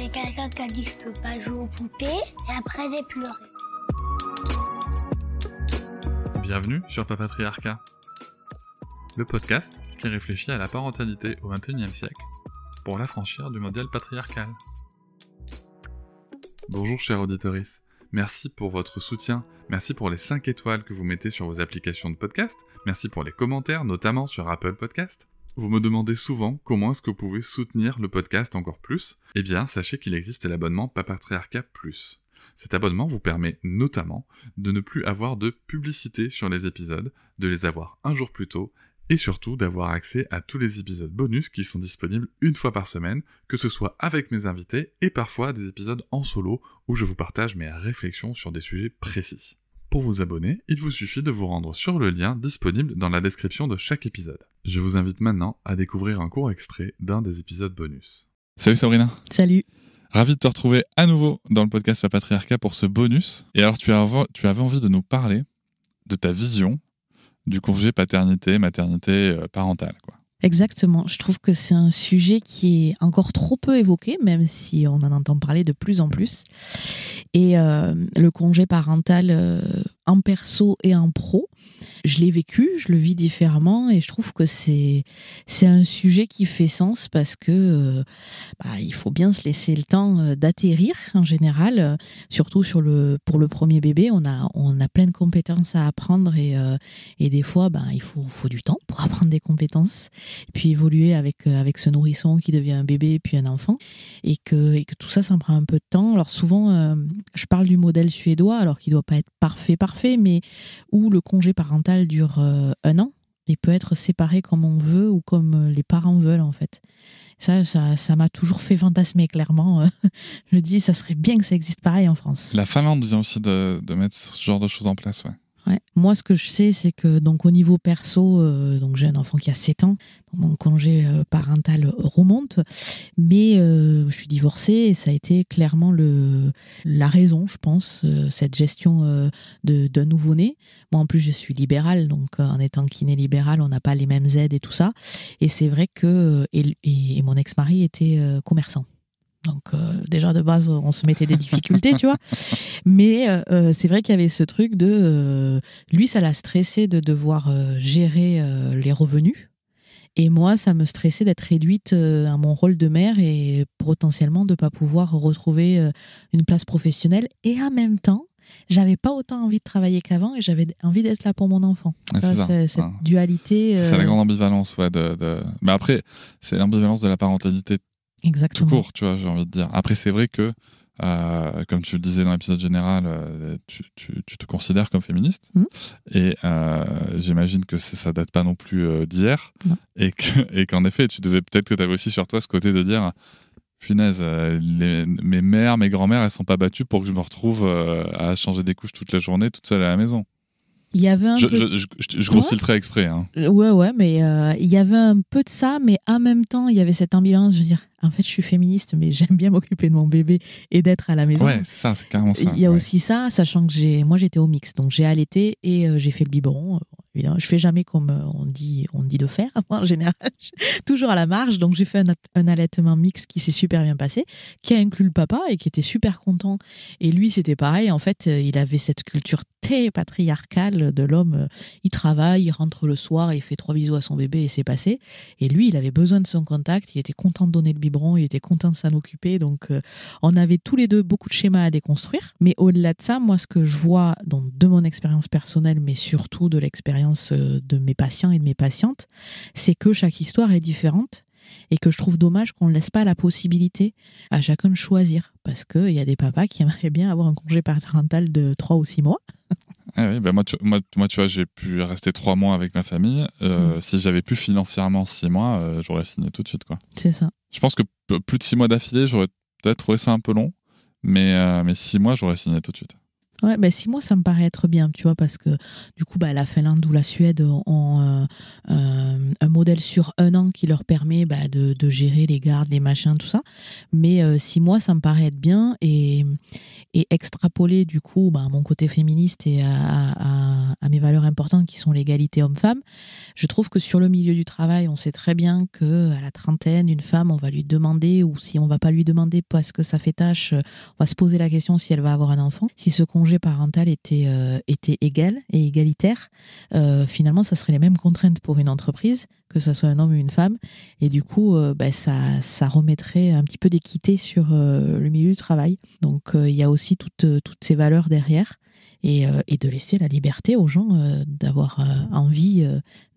avait quelqu'un qui a dit que je peux pas jouer aux poupées, et après j'ai pleuré. Bienvenue sur Papatriarcat, le podcast qui réfléchit à la parentalité au XXIe siècle pour l'affranchir du modèle patriarcal. Bonjour chers auditeurs, merci pour votre soutien, merci pour les 5 étoiles que vous mettez sur vos applications de podcast, merci pour les commentaires, notamment sur Apple Podcast. Vous me demandez souvent comment est-ce que vous pouvez soutenir le podcast encore plus. Eh bien, sachez qu'il existe l'abonnement Papatriarcat Plus. Cet abonnement vous permet notamment de ne plus avoir de publicité sur les épisodes, de les avoir un jour plus tôt, et surtout d'avoir accès à tous les épisodes bonus qui sont disponibles une fois par semaine, que ce soit avec mes invités et parfois des épisodes en solo où je vous partage mes réflexions sur des sujets précis. Pour vous abonner, il vous suffit de vous rendre sur le lien disponible dans la description de chaque épisode. Je vous invite maintenant à découvrir un court extrait d'un des épisodes bonus. Salut Sabrina. Salut. Ravi de te retrouver à nouveau dans le podcast Papatriarcat pour ce bonus. Et alors tu avais envie de nous parler de ta vision du congé paternité, maternité, parentale, quoi. Exactement. Je trouve que c'est un sujet qui est encore trop peu évoqué, même si on en entend parler de plus en plus. Et le congé parental en perso et en pro, je l'ai vécu, je le vis différemment et je trouve que c'est un sujet qui fait sens parce que il faut bien se laisser le temps d'atterrir en général, surtout pour le premier bébé, on a plein de compétences à apprendre et des fois il faut du temps pour apprendre des compétences et puis évoluer avec ce nourrisson qui devient un bébé puis un enfant et que tout ça prend un peu de temps. Alors souvent je parle du modèle suédois alors qu'il doit pas être parfait mais où le congé parental dure 1 an et peut être séparé comme on veut ou comme les parents veulent en fait. Ça m'a toujours fait fantasmer clairement. Je me dis ça serait bien que ça existe pareil en France. La Finlande vient aussi de mettre ce genre de choses en place, ouais. Ouais. Moi, ce que je sais, c'est que donc au niveau perso, donc j'ai un enfant qui a 7 ans, donc mon congé parental remonte, mais je suis divorcée et ça a été clairement la raison, je pense, cette gestion d'un nouveau-né. Moi, en plus, je suis libérale, donc en étant kiné libérale, on n'a pas les mêmes aides et tout ça. Et c'est vrai que et mon ex-mari était commerçant. Donc déjà de base on se mettait des difficultés tu vois, mais c'est vrai qu'il y avait ce truc de lui ça l'a stressé de devoir gérer les revenus et moi ça me stressait d'être réduite à mon rôle de mère et potentiellement de pas pouvoir retrouver une place professionnelle et en même temps j'avais pas autant envie de travailler qu'avant et j'avais envie d'être là pour mon enfant. Ouais, c'est cette dualité. C'est la grande ambivalence, ouais. Mais après, c'est l'ambivalence de la parentalité. Exactement. Tout court, tu vois, j'ai envie de dire. Après, c'est vrai que, comme tu le disais dans l'épisode général, tu te considères comme féministe. Et j'imagine que ça date pas non plus d'hier. Non. Et qu'en effet, tu devais peut-être que tu avais aussi sur toi ce côté de dire punaise, mes mères, mes grand-mères, elles sont pas battues pour que je me retrouve à changer des couches toute la journée, toute seule à la maison. Il y avait je grossis le trait exprès. Hein. Ouais, mais il y avait un peu de ça, mais en même temps, il y avait cette ambivalence. Je veux dire, en fait, je suis féministe, mais j'aime bien m'occuper de mon bébé et d'être à la maison. Ouais, c'est ça, c'est carrément ça. Il y a aussi ça, sachant que moi, j'étais au mix, donc j'ai allaité et j'ai fait le biberon. Évidemment, je fais jamais comme on dit de faire en général, toujours à la marge. Donc j'ai fait un allaitement mix qui s'est super bien passé, qui a inclus le papa et qui était super content. Et lui, c'était pareil. En fait, il avait cette culture très patriarcale de l'homme. Il travaille, il rentre le soir, il fait 3 bisous à son bébé et c'est passé. Et lui, il avait besoin de son contact. Il était content de donner le biberon, il était content de s'en occuper. Donc on avait tous les deux beaucoup de schémas à déconstruire. Mais au-delà de ça, moi, ce que je vois de mon expérience personnelle, mais surtout de l'expérience de mes patients et de mes patientes, c'est que chaque histoire est différente et que je trouve dommage qu'on ne laisse pas la possibilité à chacun de choisir parce qu'il y a des papas qui aimeraient bien avoir un congé parental de 3 ou 6 mois. Ah oui, moi, tu vois, j'ai pu rester 3 mois avec ma famille. Si j'avais pu financièrement 6 mois, j'aurais signé tout de suite, quoi. C'est ça. Je pense que plus de 6 mois d'affilée, j'aurais peut-être trouvé ça un peu long, mais 6 mois, j'aurais signé tout de suite. Ouais, 6 mois, ça me paraît être bien, tu vois, parce que du coup, la Finlande ou la Suède ont un modèle sur 1 an qui leur permet de gérer les gardes, les machins, tout ça. Mais 6 mois, ça me paraît être bien et extrapoler du coup à mon côté féministe et à mes valeurs importantes qui sont l'égalité homme-femme. Je trouve que sur le milieu du travail, on sait très bien que à la trentaine, une femme, on va lui demander, ou si on va pas lui demander parce que ça fait tâche, on va se poser la question si elle va avoir un enfant. Si ce congé parental était égal et égalitaire, finalement, ça serait les mêmes contraintes pour une entreprise, que ce soit un homme ou une femme. Et du coup, ça remettrait un petit peu d'équité sur le milieu du travail. Donc, il y a aussi toutes ces valeurs derrière. Et de laisser la liberté aux gens d'avoir envie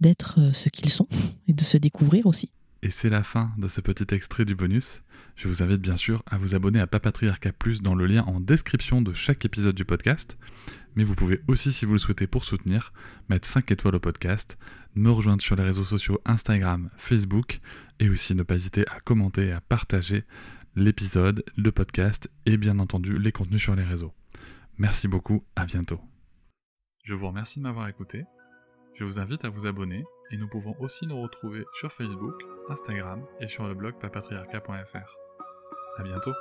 d'être ce qu'ils sont et de se découvrir aussi. Et c'est la fin de ce petit extrait du bonus. Je vous invite bien sûr à vous abonner à Papatriarcat Plus dans le lien en description de chaque épisode du podcast. Mais vous pouvez aussi, si vous le souhaitez pour soutenir, mettre 5 étoiles au podcast, me rejoindre sur les réseaux sociaux Instagram, Facebook, et aussi ne pas hésiter à commenter et à partager l'épisode, le podcast et bien entendu les contenus sur les réseaux. Merci beaucoup, à bientôt. Je vous remercie de m'avoir écouté. Je vous invite à vous abonner et nous pouvons aussi nous retrouver sur Facebook, Instagram et sur le blog papatriarcat.fr. À bientôt.